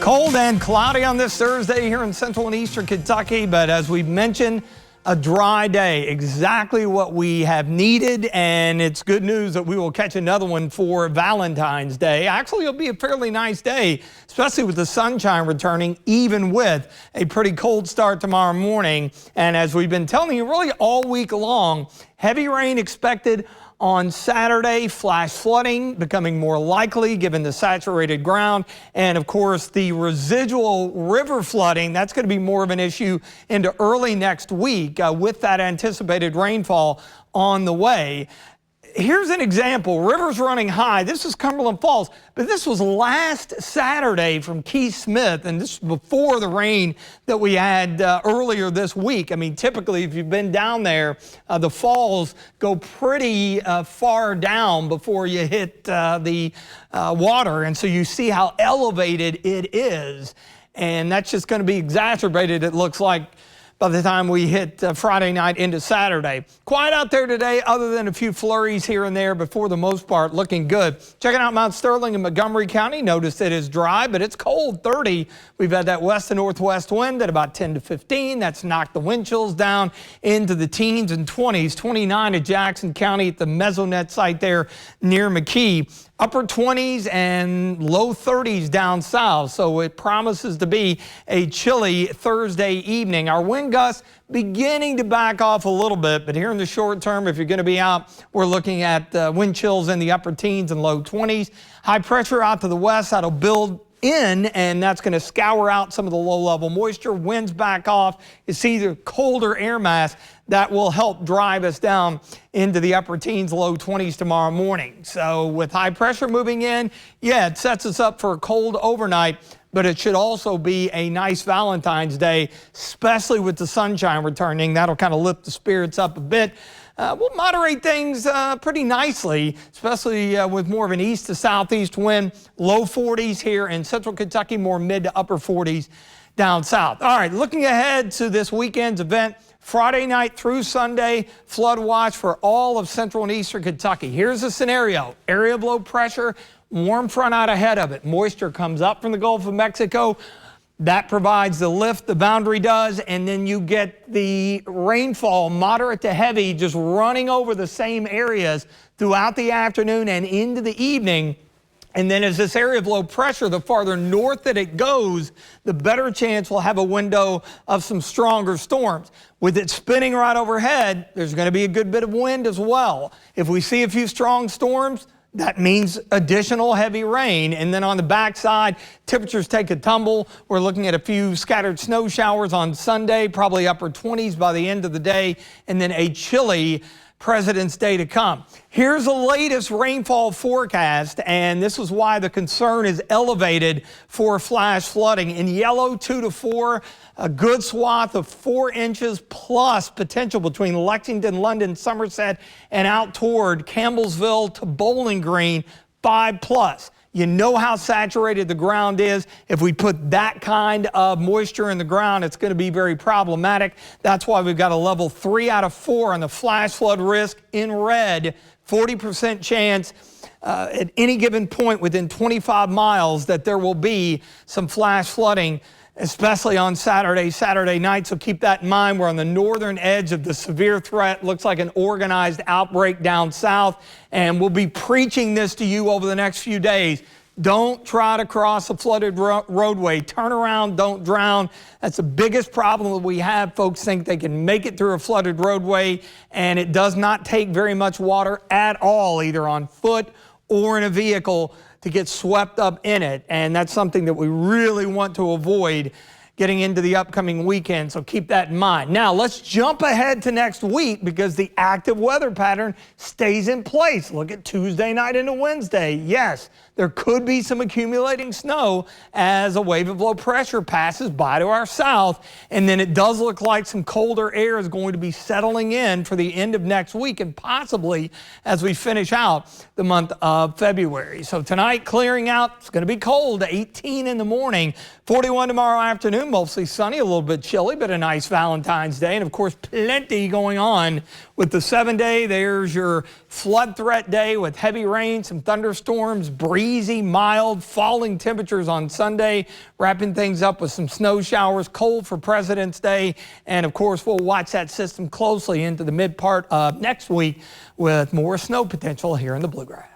Cold and cloudy on this Thursday here in central and eastern Kentucky, but as we've mentioned, a dry day, exactly what we have needed, and it's good news that we will catch another one for Valentine's Day. Actually, it'll be a fairly nice day, especially with the sunshine returning, even with a pretty cold start tomorrow morning. And as we've been telling you really all week long, heavy rain expected on Saturday, flash flooding becoming more likely given the saturated ground, and of course the residual river flooding, that's going to be more of an issue into early next week with that anticipated rainfall on the way. Here's an example. Rivers running high. This is Cumberland Falls, but this was last Saturday from Keith Smith, and this was before the rain that we had earlier this week. I mean, typically, if you've been down there, the falls go pretty far down before you hit the water, and so you see how elevated it is, and that's just going to be exacerbated, it looks like, by the time we hit Friday night into Saturday. Quiet out there today other than a few flurries here and there, but for the most part looking good. Checking out Mount Sterling in Montgomery County. Notice it is dry, but it's cold, 30. We've had that west to northwest wind at about 10 to 15. That's knocked the wind chills down into the teens and 20s. 29 at Jackson County at the Mesonet site there near McKee. Upper 20s and low 30s down south, so it promises to be a chilly Thursday evening. Our wind gusts beginning to back off a little bit, but here in the short term, if you're going to be out, we're looking at wind chills in the upper teens and low 20s. High pressure out to the west, that'll build in, and that's going to scour out some of the low-level moisture. Winds back off. You see the colder air mass that will help drive us down into the upper teens, low 20s tomorrow morning. So with high pressure moving in, yeah, it sets us up for a cold overnight, but it should also be a nice Valentine's Day, especially with the sunshine returning. That'll kind of lift the spirits up a bit. We'll moderate things pretty nicely, especially with more of an east to southeast wind. Low 40s here in central Kentucky, more mid to upper 40s down south. All right, looking ahead to this weekend's event, Friday night through Sunday, flood watch for all of central and eastern Kentucky. Here's the scenario. Area of low pressure, warm front out ahead of it. Moisture comes up from the Gulf of Mexico. That provides the lift, the boundary does, and then you get the rainfall, moderate to heavy, just running over the same areas throughout the afternoon and into the evening. And then as this area of low pressure, the farther north that it goes, the better chance we'll have a window of some stronger storms. With it spinning right overhead, there's going to be a good bit of wind as well. If we see a few strong storms, that means additional heavy rain. And then on the backside, temperatures take a tumble. We're looking at a few scattered snow showers on Sunday, probably upper 20s by the end of the day, and then a chilly President's Day to come. Here's the latest rainfall forecast, and this is why the concern is elevated for flash flooding. In yellow, 2 to 4, a good swath of 4 inches plus potential between Lexington, London, Somerset, and out toward Campbellsville to Bowling Green, 5 plus. You know how saturated the ground is. If we put that kind of moisture in the ground, it's going to be very problematic. That's why we've got a level 3 out of 4 on the flash flood risk in red. 40% chance at any given point within 25 miles that there will be some flash flooding, especially on Saturday night. So keep that in mind. We're on the northern edge of the severe threat. Looks like an organized outbreak down south. And we'll be preaching this to you over the next few days. Don't try to cross a flooded roadway. Turn around, don't drown. That's the biggest problem that we have. Folks think they can make it through a flooded roadway, and it does not take very much water at all, either on foot or in a vehicle, to get swept up in it. And that's something that we really want to avoid getting into the upcoming weekend, so keep that in mind. Now, let's jump ahead to next week because the active weather pattern stays in place. Look at Tuesday night into Wednesday. Yes, there could be some accumulating snow as a wave of low pressure passes by to our south, and then it does look like some colder air is going to be settling in for the end of next week and possibly as we finish out the month of February. So tonight, clearing out, it's going to be cold, 18 in the morning, 41 tomorrow afternoon. afternoon, mostly sunny, a little bit chilly, but a nice Valentine's Day. And of course, plenty going on with the 7-day. There's your flood threat day with heavy rain, some thunderstorms, breezy, mild, falling temperatures on Sunday, wrapping things up with some snow showers, cold for President's Day. And of course, we'll watch that system closely into the mid part of next week with more snow potential here in the Bluegrass.